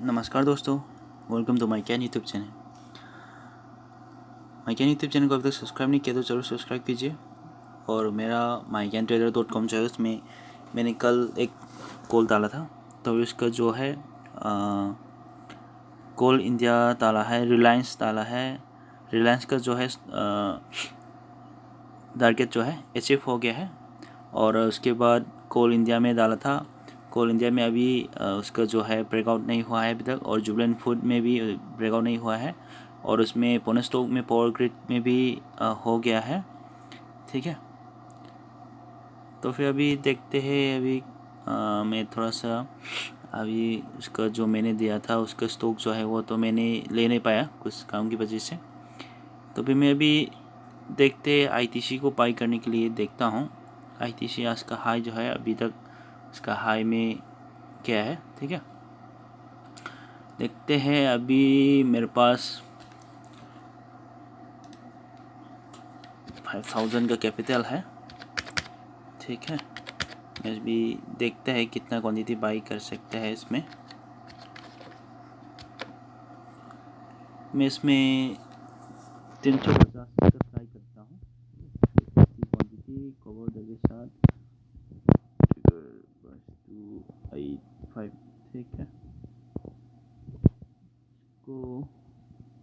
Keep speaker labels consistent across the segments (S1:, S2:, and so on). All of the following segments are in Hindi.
S1: नमस्कार दोस्तों, welcome to my can YouTube channel. My can YouTube channel को अभी तक सब्सक्राइब नहीं किया तो जरूर सब्सक्राइब कीजिए। और मेरा mycantrader.com जो है उसमें मैंने कल एक कॉल डाला था, तो इसका जो है कोल इंडिया डाला है, रिलायंस डाला है। रिलायंस का जो है टारगेट जो है अचीव हो गया है। और उसके बाद कोल इंडिया में डाला था। कोल इंडिया में अभी उसका जो है ब्रेकआउट नहीं हुआ है अभी तक, और जुबलेंट फूड में भी ब्रेकआउट नहीं हुआ है, और उसमें पुणे स्टॉक में पावर ग्रिड में भी हो गया है। ठीक है, तो फिर अभी देखते हैं। अभी मैं थोड़ा सा अभी उसका जो मैंने दिया था उसका स्टॉक जो है वो तो मैंने ले नहीं पाया कुछ काम की वजह से। तो फिर मैं अभी देखते आईटीसी को बाई करने के लिए देखता हूँ। आईटीसी आज का हाई जो है अभी तक उसका हाई में क्या है। ठीक है, देखते हैं। अभी मेरे पास 5000 का कैपिटल है। ठीक है, मैं भी देखते हैं कितना क्वांटिटी बाई कर सकते हैं इसमें। मैं इसमें 350 का ट्राई करता हूँ। क्वांटिटी कवर के साथ 285। ठीक है, को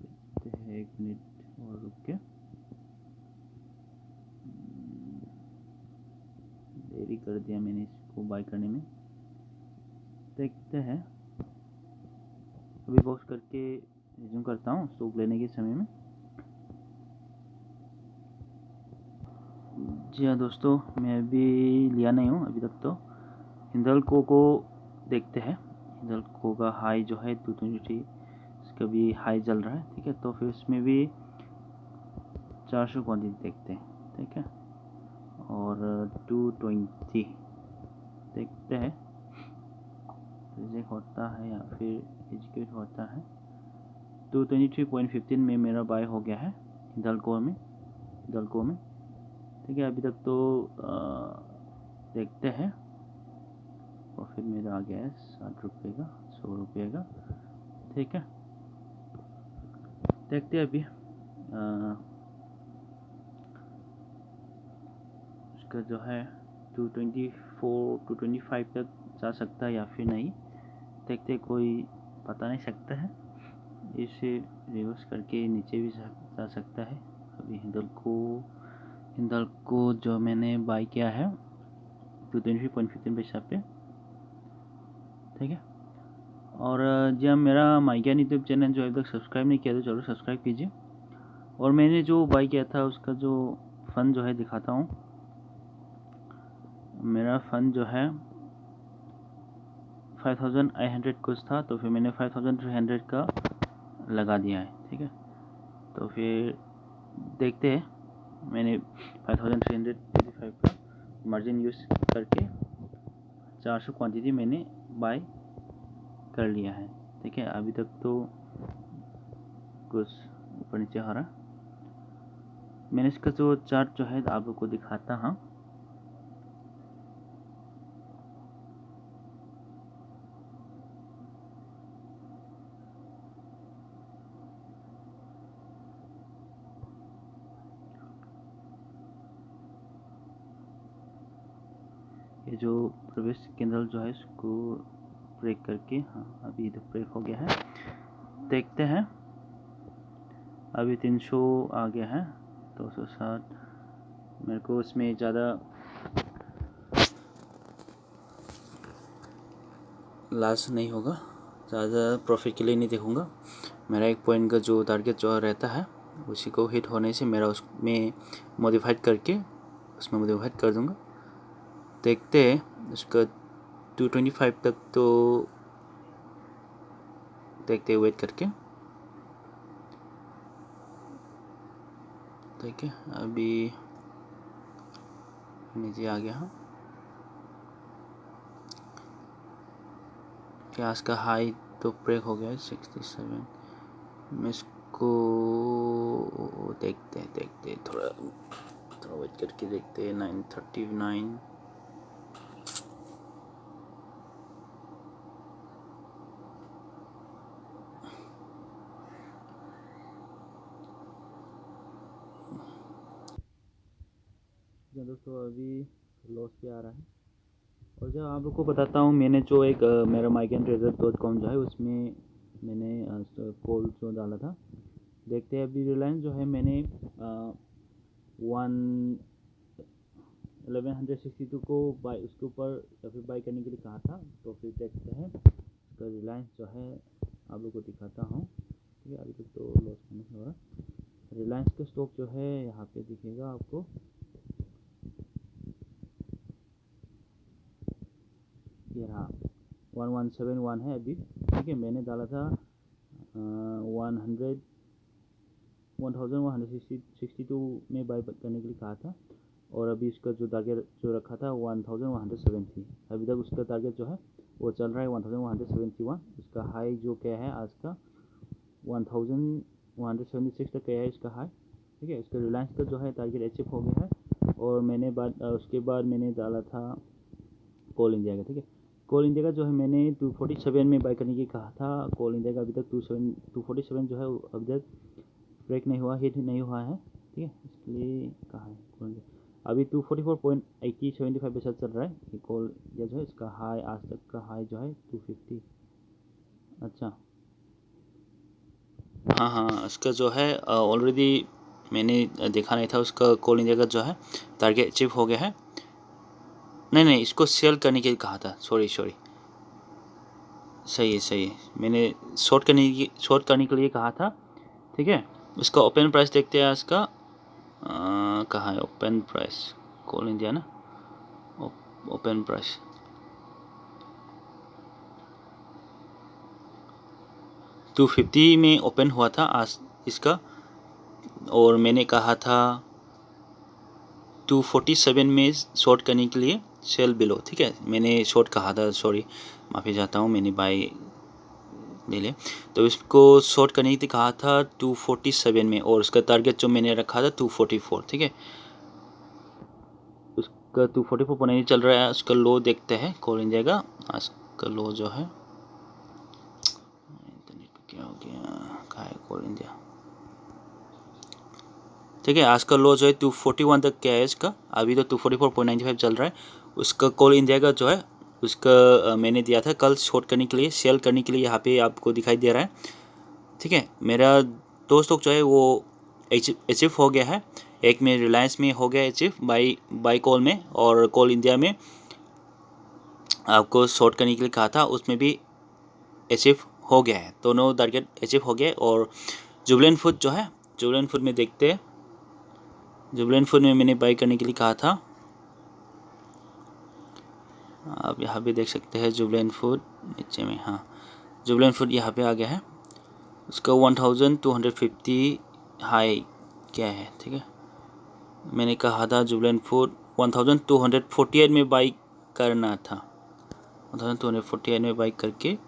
S1: देखते हैं, 1 मिनट और रुक के। देरी कर दिया मैंने इसको बाई करने में। देखते हैं, अभी पॉज करके रिज्यूम करता हूँ स्टॉक लेने के समय में। जी हाँ दोस्तों, मैं अभी लिया नहीं हूँ अभी तक। तो हिंदल्को को देखते हैं। हिंदल्को का हाई जो है 223, इसका भी हाई चल रहा है। ठीक है, तो फिर इसमें भी 400 क्वान्टिटी देखते हैं। ठीक है, और 220 देखते हैं रिजेक्ट होता है या फिर एग्जीक्यूट होता है। 223.15 में मेरा बाय हो गया है हिंदल्को में। ठीक है, अभी तक तो देखते हैं। प्रॉफिट मेरा आ गया है 60 रुपये का, 100 रुपये का। ठीक है, देखते हैं अभी उसका जो है 224 225 तक जा सकता है या फिर नहीं। देखते, कोई पता नहीं सकता है। इसे रिवर्स करके नीचे भी जा सकता है। अभी हिंदल्को जो मैंने बाई किया है 223.15 पैसा पे। ठीक है, और जब मेरा माई कैन यूट्यूब चैनल जो अभी तक सब्सक्राइब नहीं किया तो जरूर सब्सक्राइब कीजिए। और मैंने जो बाई किया था उसका जो फ़ंड जो है दिखाता हूँ। मेरा फ़ंड जो है 5800 कुछ था, तो फिर मैंने 5300 का लगा दिया है। ठीक है, तो फिर देखते हैं। मैंने 5385 का मार्जिन यूज़ करके 400 क्वांटिटी मैंने बाय कर लिया है। ठीक है, अभी तक तो कुछ ऊपर नीचे हो रहा। मैंने इसका जो चार्ट जो है आप लोग को दिखाता हूँ। ये जो प्रवेश केंद्र जो है इसको ब्रेक करके, हाँ अभी इधर ब्रेक हो गया है। देखते हैं, अभी 300 आ गया है, 260। मेरे को इसमें ज़्यादा लॉस नहीं होगा, ज़्यादा प्रॉफिट के लिए नहीं देखूँगा। मेरा 1 पॉइंट का जो टारगेट जो रहता है उसी को हिट होने से मेरा उसमें मॉडिफाइड कर दूँगा। देखते हैं उसका 225 तक, तो देखते हैं वेट करके। ठीक है, अभी नीचे आ गया हूँ। आज का हाई तो ब्रेक हो गया है 67। मैं इसको देखते थोड़ा वेट करके देखते हैं। 939 हैं दोस्तों, अभी लॉस पे आ रहा है। और जब आप लोग को बताता हूँ, मैंने जो एक मेरा mycantrader.com जो है उसमें मैंने कॉल जो डाला था, देखते हैं अभी रिलायंस जो है मैंने 1162 को बाई उसके ऊपर या फिर बाई करने के लिए कहा था। तो फिर देखते हैं तो रिलायंस जो है आप लोग को दिखाता हूँ। ठीक है, अभी तक तो लॉस नहीं हो रहा। रिलायंस का स्टॉक जो है यहाँ पे दिखेगा आपको, ये रहा 1171 है अभी। ठीक है, मैंने डाला था 1162 में बाई करने के लिए कहा था। और अभी इसका जो टारगेट जो रखा था 1170, अभी तक उसका टारगेट जो है वो चल रहा है 1171। इसका हाई जो क्या है आज का 1176 तक क्या है इसका हाई। ठीक है, इसका रिलायंस का जो है टारगेट अचीव हो गया है। और मैंने उसके बाद मैंने डाला था कोल इंडिया का। ठीक है, कोल इंडिया का जो है मैंने 247 में बाई करने की कहा था। कोल इंडिया का अभी तक 247 जो है अभी तक ब्रेक नहीं हुआ, हिट नहीं हुआ है। ठीक है, इसलिए कहाँ है कोल इंडिया, अभी 244.8075 पैसा चल रहा है। ये कोल इंडिया जो है इसका हाई आज तक का हाई जो है 250। अच्छा, हाँ, इसका जो है ऑलरेडी मैंने देखा नहीं था, उसका कोल इंडिया का जो है टारगेट अचीव हो गया है। नहीं, इसको सेल करने के लिए कहा था, सॉरी। सही है, मैंने शॉर्ट करने के लिए कहा था। ठीक है, इसका ओपन प्राइस देखते हैं आज का, कहाँ है ओपन प्राइस, कोल इंडिया ना, ओपन प्राइस 250 में ओपन हुआ था आज इसका। और मैंने कहा था 247 में शॉर्ट करने के लिए सेल बिलो। ठीक है, मैंने शॉर्ट कहा था, सॉरी माफ़ी चाहता हूँ, मैंने बाई ले लिया। तो इसको शॉर्ट करने के लिए कहा था 247 में, और उसका टारगेट जो मैंने रखा था 244। ठीक है, उसका 244 पर नहीं चल रहा है। उसका लो देखते हैं कोल इंडिया का, आज का लो जो है, इंटरनेट पे क्या हो गया, कहाँ है कोल इंडिया। ठीक है, आज का लो जो है 241 तक क्या है इसका, अभी तो 244.95 चल रहा है। उसका कोल इंडिया का जो है उसका मैंने दिया था कल शॉर्ट करने के लिए, सेल करने के लिए, यहाँ पे आपको दिखाई दे रहा है। ठीक है, मेरा दो स्टॉक जो है वो अचीव हो गया है। एक में रिलायंस में हो गया अचीव बाई कॉल में, और कॉल इंडिया में आपको शॉर्ट करने के लिए कहा था उसमें भी अचीव हो गया है, दोनों टारगेट अचीव हो गए। और जुबलेंट फूड जो है, जुबलेंट फूड में देखते हैं, जुबलेंट फूड में मैंने बाई करने के लिए कहा था, आप यहाँ पे देख सकते हैं जुबलेंट फूड नीचे में, हाँ जुबलेंट फूड यहाँ पे आ गया है। उसका 1250 हाई क्या है। ठीक है, मैंने कहा था जुबलेंट फूड 1248 में बाई करना था, 1248 में बाई करके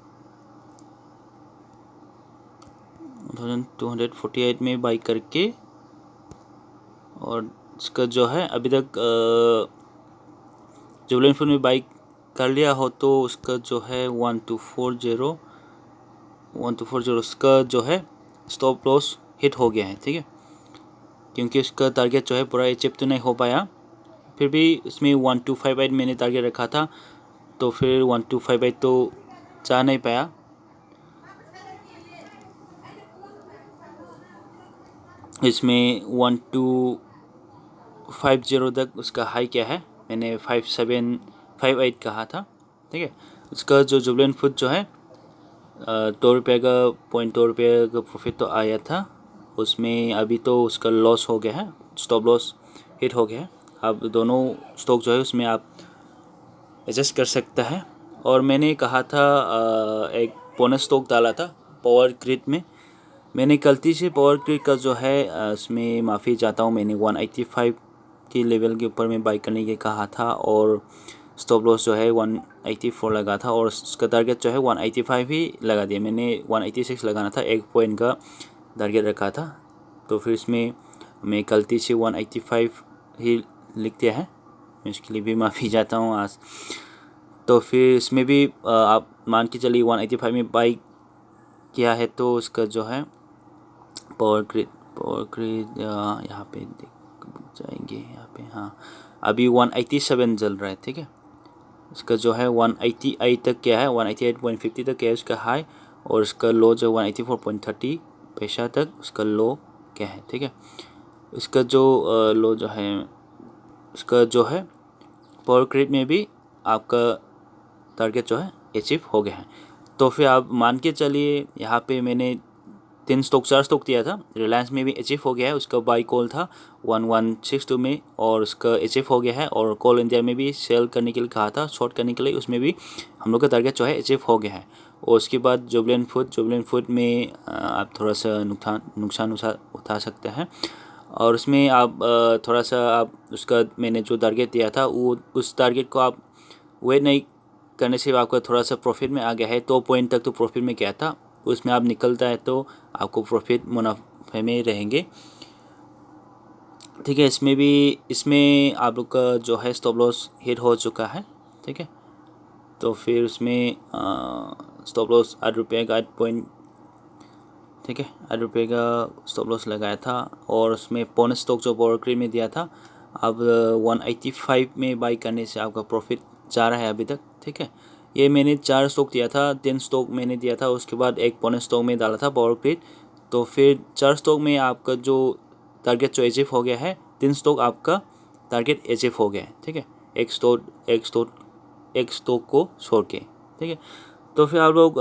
S1: 1248 में बाई करके, और इसका जो है अभी तक जुबलेंट फूड में बाई कर लिया हो तो उसका जो है 1240 उसका जो है स्टॉप लॉस हिट हो गया है। ठीक है, क्योंकि उसका टारगेट जो है पूरा अचीव तो नहीं हो पाया, फिर भी उसमें 1258 मैंने टारगेट रखा था, तो फिर 1258 तो जा नहीं पाया। इसमें 1250 तक उसका हाई क्या है, मैंने 5758 कहा था। ठीक है, उसका जो जुबलेंट फूड जो है 2 रुपये का 2 रुपये का प्रॉफिट तो आया था उसमें, अभी तो उसका लॉस हो गया है, स्टॉप लॉस हिट हो गया है। अब दोनों स्टॉक जो है उसमें आप एडजस्ट कर सकता है। और मैंने कहा था एक बोनस स्टॉक डाला था पावर ग्रिड में, मैंने गलती से पावर ग्रिड का जो है उसमें माफ़ी चाहता हूँ, मैंने 185 की लेवल के ऊपर में बाई करने के कहा था, और स्टॉप लॉस जो है 184 लगा था, और उसका टारगेट जो है 185 ही लगा दिया। मैंने 186 लगाना था, 1 पॉइंट का टारगेट रखा था, तो फिर इसमें मैं गलती से 185 ही लिख दिया है, मैं इसके लिए भी माफ़ी चाहता हूँ आज। तो फिर इसमें भी आप मान के चलिए 185 में बाई किया है, तो उसका जो है पावर ग्रिड यहाँ पे देख जाएंगे, यहाँ पे हाँ अभी 187 चल रहा है, ठीक है। इसका जो है 188 तक क्या है, 188.50 तक क्या है उसका हाई, और इसका लो जो 184.30 पैसा तक उसका लो क्या है, ठीक है। इसका जो लो जो है, इसका जो है पावर क्रेडिट में भी आपका टारगेट जो है अचीव हो गया है। तो फिर आप मान के चलिए यहाँ पे मैंने 4 स्टॉक दिया था, रिलायंस में भी अचीव हो गया है, उसका बाई कॉल था 1162 में और उसका अचीव हो गया है। और कोल इंडिया में भी सेल करने के लिए कहा था, शॉर्ट करने के लिए, उसमें भी हम लोग का टारगेट जो है अचीव हो गया है। और उसके बाद जुबलेंट फूड में आप थोड़ा सा नुकसान उठा सकते हैं, और उसमें आप थोड़ा सा आप उसका मैंने जो टारगेट दिया था वो उस टारगेट को आप वेट नहीं करने से आपका थोड़ा सा प्रॉफिट में आ गया है। 2 पॉइंट तक तो प्रॉफिट में गया था, उसमें आप निकलता है तो आपको प्रॉफिट मुनाफे में रहेंगे, ठीक है। इसमें आप लोग का जो है स्टॉप लॉस हिट हो चुका है, ठीक है। तो फिर उसमें स्टॉप लॉस 8 रुपये का 8 पॉइंट, ठीक है, 8 रुपये का स्टॉप लॉस लगाया था। और उसमें पॉन स्टॉक जो ब्रोकरेज में दिया था, अब 185 में बाई करने से आपका प्रॉफिट जा रहा है अभी तक, ठीक है। ये मैंने 4 स्टॉक दिया था, 3 स्टॉक मैंने दिया था, उसके बाद एक पॉन स्टॉक में डाला था ब्रोकरेज। तो फिर 4 स्टॉक में आपका जो टारगेट जो अचीव हो गया है, 3 स्टॉक आपका टारगेट अचीव हो गया है, ठीक है। एक स्टॉक को छोड़ के, ठीक है। तो फिर आप लोग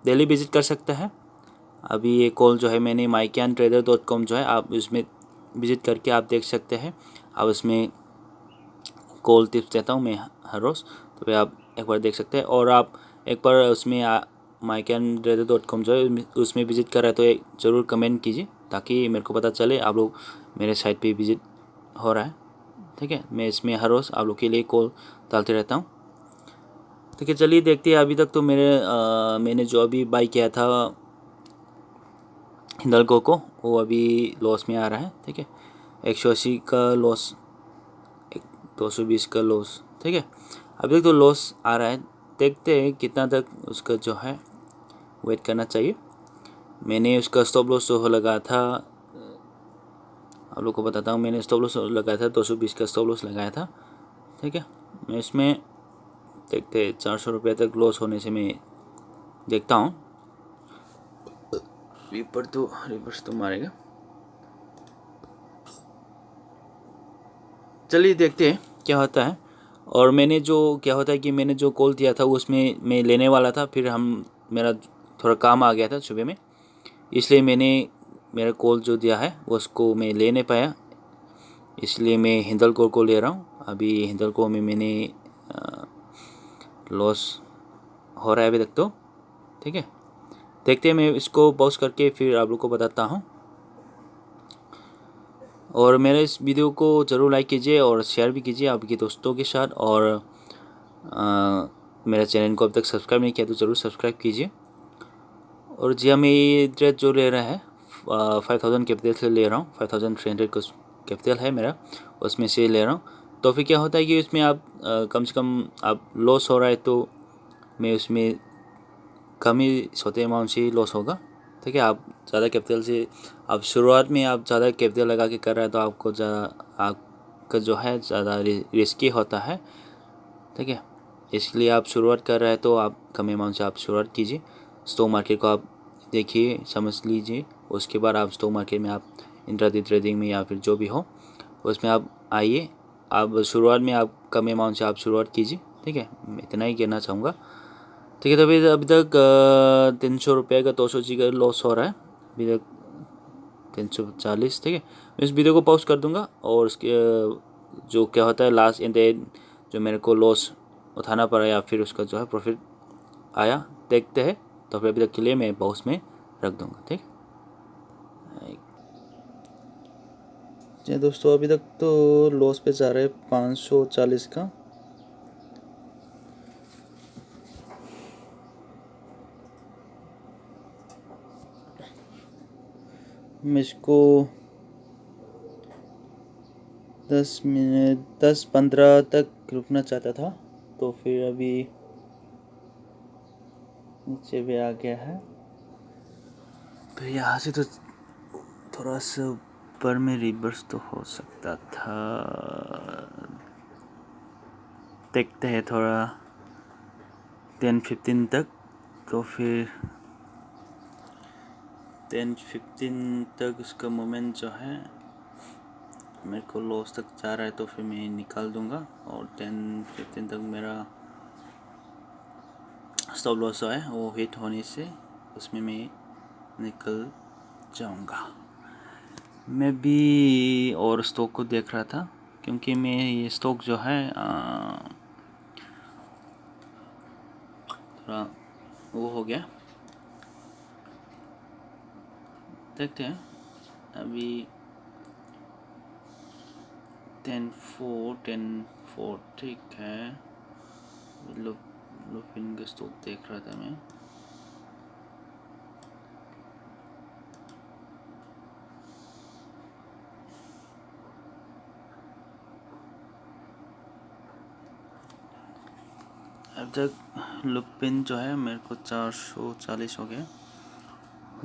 S1: डेली विजिट कर सकते हैं। अभी ये कॉल जो है मैंने mycantrader.com जो है, आप उसमें विजिट करके आप देख सकते हैं। अब उसमें कॉल टिप्स देता हूँ मैं हर रोज़, तो फिर आप एक बार देख सकते हैं। और आप एक बार उसमें mycantrader.com जो है उसमें विजिट कर रहे हैं तो एक ज़रूर कमेंट कीजिए, ताकि मेरे को पता चले आप लोग मेरे साइट पे विजिट हो रहा है, ठीक है। मैं इसमें हर रोज़ आप लोग के लिए कॉल डालते रहता हूँ, ठीक है। चलिए देखते हैं। अभी तक तो मैंने जो अभी बाई किया था हिंदाल्को को, वो अभी लॉस में आ रहा है, ठीक है। 180 का लॉस, 220 का लॉस, ठीक है। अभी तक तो लॉस आ रहा है, देखते हैं कितना तक उसका जो है वेट करना चाहिए। मैंने उसका स्टॉप लॉस जो लगाया था, आप लोग को बताता हूँ, मैंने स्टॉप लॉस लगाया था 220 का स्टॉप लॉस लगाया था, ठीक है। मैं इसमें देखते 400 रुपये तक लॉस होने से मैं देखता हूँ। रिवर्स तो मारेगा, चलिए देखते हैं क्या होता है। और मैंने जो क्या होता है कि मैंने जो कॉल दिया था उसमें मैं लेने वाला था, फिर मेरा थोड़ा काम आ गया था सुबह में, इसलिए मैंने मेरा कॉल जो दिया है उसको मैं ले नहीं पाया, इसलिए मैं हिंदाल्को को ले रहा हूँ। अभी हिंदाल्को में मैंने लॉस हो रहा है अभी तक तो, ठीक है। देखते हैं, मैं इसको पॉज करके फिर आप लोग को बताता हूँ। और मेरे इस वीडियो को ज़रूर लाइक कीजिए और शेयर भी कीजिए आपके दोस्तों के साथ। और मेरा चैनल को अब तक सब्सक्राइब नहीं किया तो ज़रूर सब्सक्राइब कीजिए। और जी हाँ, मैं ये ट्रेड जो ले रहा है 5000 कैपिटल से ले रहा हूँ, 5300 का कैपिटल है मेरा, उसमें से ले रहा हूँ। तो फिर क्या होता है कि उसमें आप कम से कम आप लॉस हो रहा है तो मैं उसमें कम ही छोटे अमाउंट से ही लॉस होगा, ठीक है। आप ज़्यादा कैपिटल से, आप शुरुआत में आप ज़्यादा कैपिटल लगा के कर रहे हैं तो आपको ज़्यादा आपका जो है ज़्यादा रिस्की होता है, ठीक है। इसलिए आप शुरुआत कर रहे हैं तो आप कम अमाउंट से आप शुरुआत कीजिए। स्टॉक मार्केट को आप देखिए, समझ लीजिए, उसके बाद आप स्टॉक मार्केट में आप इंट्राडे ट्रेडिंग में या फिर जो भी हो उसमें आप आइए। आप शुरुआत में आप कम अमाउंट से आप शुरुआत कीजिए, ठीक है। मैं इतना ही कहना चाहूँगा, ठीक है। तो अभी तक 300 रुपये का 200 जी का लॉस हो रहा है अभी तक, 340, ठीक है। मैं इस वीडियो को पॉज कर दूंगा और उसके जो क्या होता है लास्ट इन द एंड जो मेरे को लॉस उठाना पड़ा या फिर उसका जो है प्रॉफिट आया, देखते हैं। तो फिर अभी तक के लिए मैं पॉज में रख दूंगा, ठीक है दोस्तों। अभी तक तो लॉस पे जा रहा है 540 का, मैं इसको 10-15 तक रुकना चाहता था, तो फिर अभी नीचे भी आ गया है। फिर यहाँ से तो थोड़ा सा ऊपर में रिवर्स तो हो सकता था, देखते हैं थोड़ा 10-15 तक, तो फिर 10-15 तक उसका मोमेंट जो है मेरे को लॉस तक जा रहा है तो फिर मैं निकाल दूंगा, और 10-15 तक मेरा स्टॉप लॉस है वो हिट होने से उसमें मैं निकल जाऊंगा। मैं भी और स्टॉक को देख रहा था, क्योंकि मैं ये स्टॉक जो है थोड़ा वो हो गया, देखते हैं अभी 10-4 ठीक है। लुपिन का स्टॉक देख रहा था मैं, अब तक लुपिन जो है मेरे को 440 हो गया।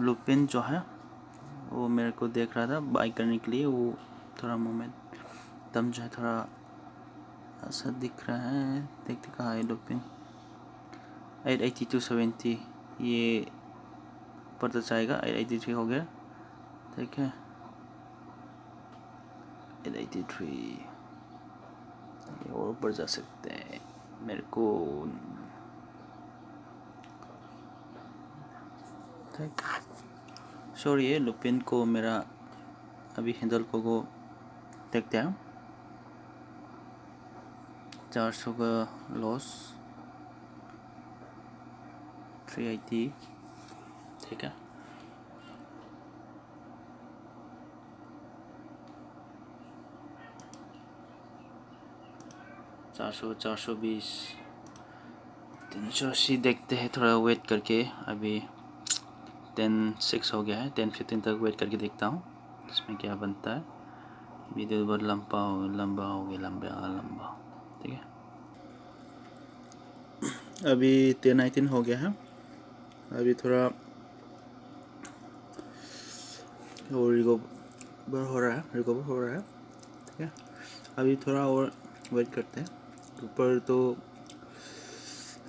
S1: लुपिन जो है वो मेरे को देख रहा था बाई करने के लिए, वो थोड़ा मोमेंट दम जो है थोड़ा ऐसा दिख रहा है, देखते कहाँ है लुपिन। 880-270 ये ऊपर तो जाएगा, 883 हो गया, ठीक है 883 ये और ऊपर जा सकते हैं मेरे को, ठीक। सॉरी ये लुपिन को मेरा अभी हैंडल को देखते हैं, 400 का लॉस 380, ठीक है। चार सौ 20, 380 देखते हैं, थोड़ा वेट करके। अभी 10-6 हो गया है, 10-15 तक वेट करके देखता हूँ इसमें क्या बनता है। वीडियो बहुत लंबा हो गया, ठीक है। अभी 10-19 हो गया है, अभी थोड़ा रिकवर हो रहा है, ठीक है। अभी थोड़ा और वेट करते हैं, ऊपर तो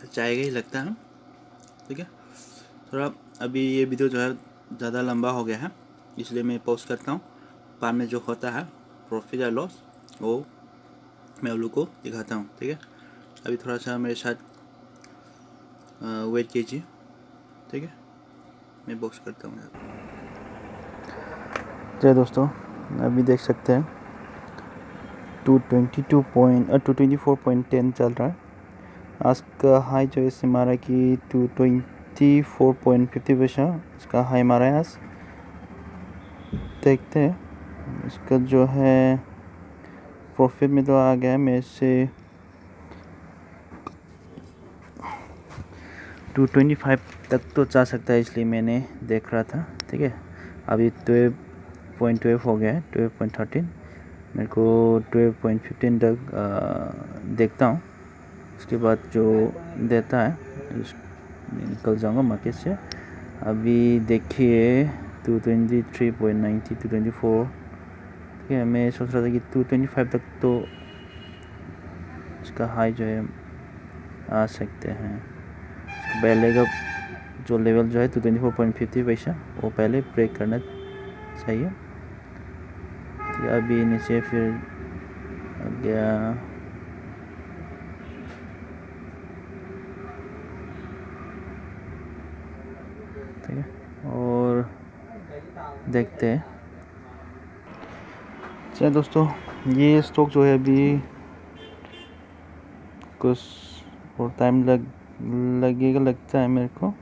S1: जाएगा ही लगता है, ठीक है। थोड़ा अभी ये वीडियो जो है ज़्यादा लंबा हो गया है, इसलिए मैं पॉज करता हूँ। बाद में जो होता है प्रॉफिट या लॉस वो मैं आप लोग को दिखाता हूँ, ठीक है। अभी थोड़ा सा मेरे साथ वेट कीजिए, ठीक है, मैं बॉक्स करता हूँ। जय दोस्तों, अभी देख सकते हैं 224.10 चल रहा है। आज का हाई जो इससे मारा कि 224.50 पैसा इसका हाई मारा है आज। देखते हैं इसका जो है प्रॉफिट में तो आ गया है मेरे से 225 तक तो जा सकता है, इसलिए मैंने देख रहा था, ठीक है। अभी 12.12 हो गया है, 12.13, मेरे को 12.15 तक देखता हूँ, उसके बाद जो देता है निकल जाऊँगा मार्केट से। अभी देखिए 223.90, 224, ठीक है। मैं सोच रहा था कि 225 तक तो इसका हाई जो है आ सकते हैं। पहले का जो लेवल जो है 224.50 पैसा वो पहले ब्रेक करना चाहिए, अभी नीचे फिर गया, ठीक है। और देखते हैं, चलिए दोस्तों, ये स्टॉक जो है अभी कुछ और टाइम लगेगा लगता है मेरे को।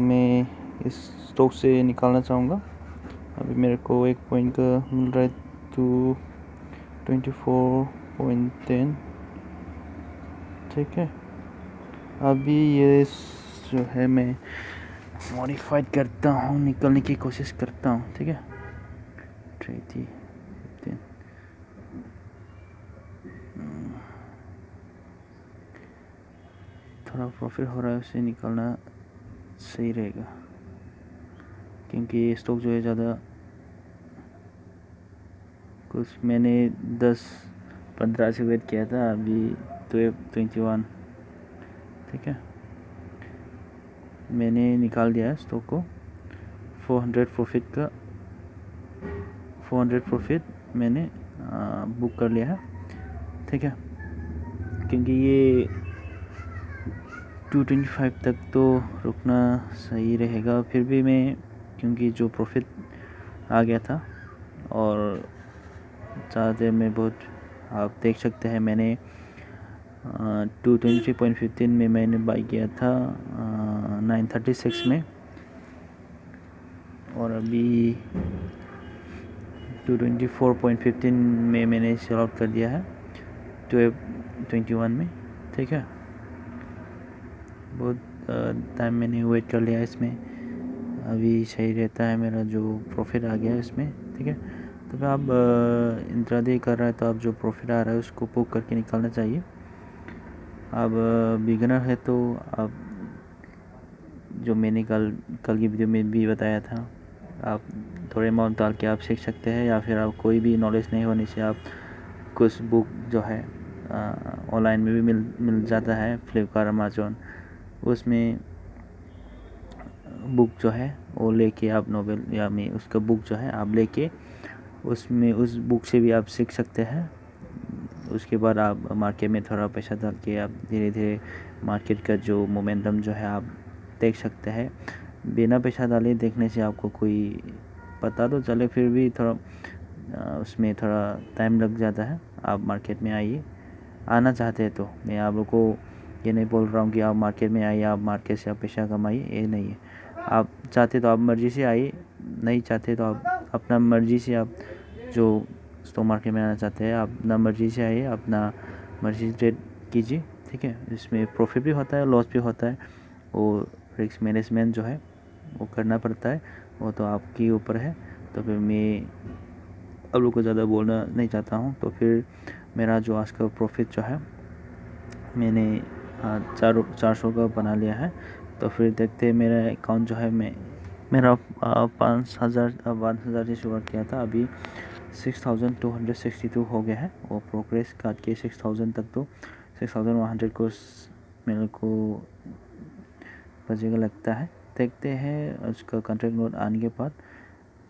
S1: मैं इस स्टॉक से निकालना चाहूँगा। अभी मेरे को 1 पॉइंट का मिल रहा है 224.10, ठीक है। अभी ये जो है मैं मॉडिफाइड करता हूँ, निकलने की कोशिश करता हूँ, ठीक है। 3 थोड़ा प्रॉफिट हो रहा है, उसे निकालना सही रहेगा, क्योंकि ये स्टॉक जो है ज़्यादा कुछ मैंने 10-15 से वेट किया था, अभी 12-21, ठीक है। मैंने निकाल दिया है स्टॉक को 400 प्रॉफिट मैंने बुक कर लिया है, ठीक है। क्योंकि ये 225 तक तो रुकना सही रहेगा, फिर भी मैं क्योंकि जो प्रॉफिट आ गया था और ज़्यादा देर में बहुत, आप देख सकते हैं मैंने 223.15 में मैंने बाई किया था 936 में, और अभी 224.15 में मैंने सेल आउट कर दिया है 12:21 में, ठीक है। बहुत टाइम मैंने वेट कर लिया इसमें, अभी सही रहता है मेरा जो प्रॉफिट आ गया है इसमें, ठीक है। तो आप इंट्राडे कर रहा है तो आप जो प्रॉफिट आ रहा है उसको बुक करके निकालना चाहिए। आप बिगिनर है तो आप जो मैंने कल की वीडियो में भी बताया था, आप थोड़े अमाउंट डाल के आप सीख सकते हैं, या फिर आप कोई भी नॉलेज नहीं होने से आप कुछ बुक जो है ऑनलाइन में भी मिल जाता है, फ्लिपकार्ट, अमेज़न, उसमें बुक जो है वो लेके आप नोवेल या में उसका बुक जो है आप लेके उसमें उस बुक से भी आप सीख सकते हैं। उसके बाद आप मार्केट में थोड़ा पैसा डाल के आप धीरे धीरे मार्केट का जो मोमेंटम जो है आप देख सकते हैं। बिना पैसा डाले देखने से आपको कोई पता तो चले, फिर भी थोड़ा उसमें थोड़ा टाइम लग जाता है। आप मार्केट में आइए, आना चाहते हैं तो मैं आप लोग को ये नहीं बोल रहा हूँ कि आप मार्केट में आइए, आप मार्केट से आप पैसा कमाइए, ये नहीं है। आप चाहते तो आप मर्ज़ी से आइए, नहीं चाहते तो आप अपना मर्ज़ी से, आप जो स्टॉक मार्केट में आना चाहते हैं आप अपना मर्ज़ी से आइए, अपना मर्ज़ी से ट्रेड कीजिए, ठीक है। इसमें प्रॉफिट भी होता है, लॉस भी होता है, और रिस्क मैनेजमेंट जो है वो करना पड़ता है, वो तो आपके ऊपर है। तो फिर मैं आप लोग को ज़्यादा बोलना नहीं चाहता हूँ। तो फिर मेरा जो आज का प्रॉफिट जो है मैंने 400 का बना लिया है। तो फिर देखते हैं मेरा अकाउंट जो है मेरा 5,000 से शुरू किया था, अभी 6,262 हो गया है, और प्रोग्रेस काट के 6,000 तक, तो 6,100 को मेरे को बजेगा लगता है। देखते हैं उसका कॉन्ट्रैक्ट नोट आने के बाद,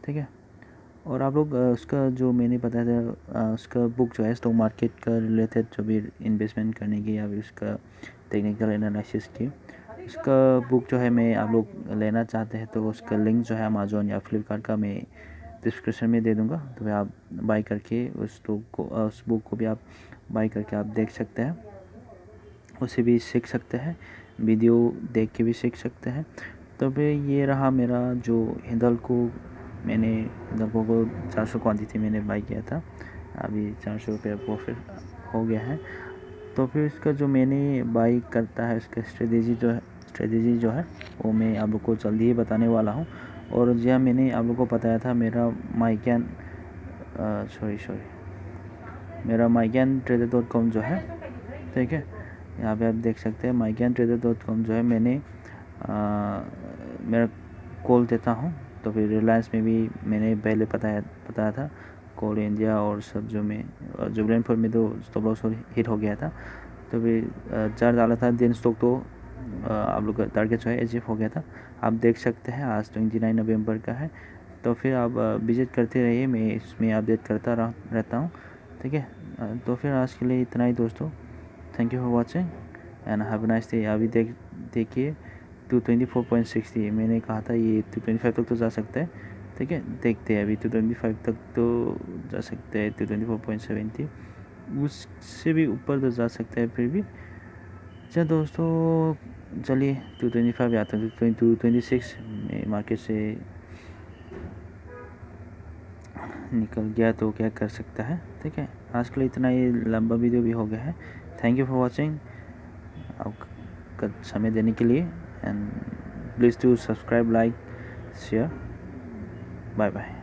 S1: ठीक है। और आप लोग उसका जो मैंने बताया था उसका बुक जो है स्टॉक मार्केट का रिलेटेड जो भी इन्वेस्टमेंट करने की या फिर उसका टेक्निकल एनालिसिस की, उसका बुक जो है मैं आप लोग लेना चाहते हैं तो उसका लिंक जो है अमेज़न या फ्लिपकार्ट का मैं डिस्क्रिप्शन में दे दूँगा। तो फिर आप बाई करके उस बुक को भी आप बाई करके आप देख सकते हैं, उसे भी सीख सकते हैं, वीडियो देख के भी सीख सकते हैं। तो फिर ये रहा मेरा जो हिंडाल्को को 400 क्वांटिटी मैंने बाई किया था, अभी 400 रुपये प्रॉफिट हो गया है। तो फिर इसका जो मैंने बाई करता है इसका स्ट्रेटेजी जो है वो मैं आप लोग को जल्दी ही बताने वाला हूँ। और जहाँ मैंने आप लोग को बताया था मेरा mycantrader.com जो है, ठीक है, यहाँ पे आप देख सकते हैं mycantrader.com जो है मैंने मेरा कॉल देता हूँ। तो फिर रिलायंस में भी मैंने पहले बताया था, कोल इंडिया और सब जो जुबलेंट फॉर में तो स्टॉप लॉस हिट हो गया था। तो फिर 4 डाला था, दिन स्टॉक तो आप लोग का टारगेट जो है अचीव हो गया था। आप देख सकते हैं आज 29 नवंबर का है। तो फिर आप विजिट करते रहिए, मैं इसमें अपडेट करता रहता हूँ, ठीक है। तो फिर आज के लिए इतना ही दोस्तों, thank you for watching and have a nice day. अभी देखिए 224.60 मैंने कहा था, ये 225 तक तो जा सकता है, ठीक है। देखते हैं, अभी 225 तक तो जा सकते हैं, 224.70 उससे भी ऊपर तो जा सकता है फिर भी। अच्छा दोस्तों, चलिए 225 या तक 226 में मार्केट से निकल गया तो क्या कर सकता है, ठीक है। आज के लिए इतना ही, लंबा वीडियो भी हो गया है। थैंक यू फॉर वॉचिंग, आपका समय देने के लिए, and please to subscribe, like, share. Bye bye.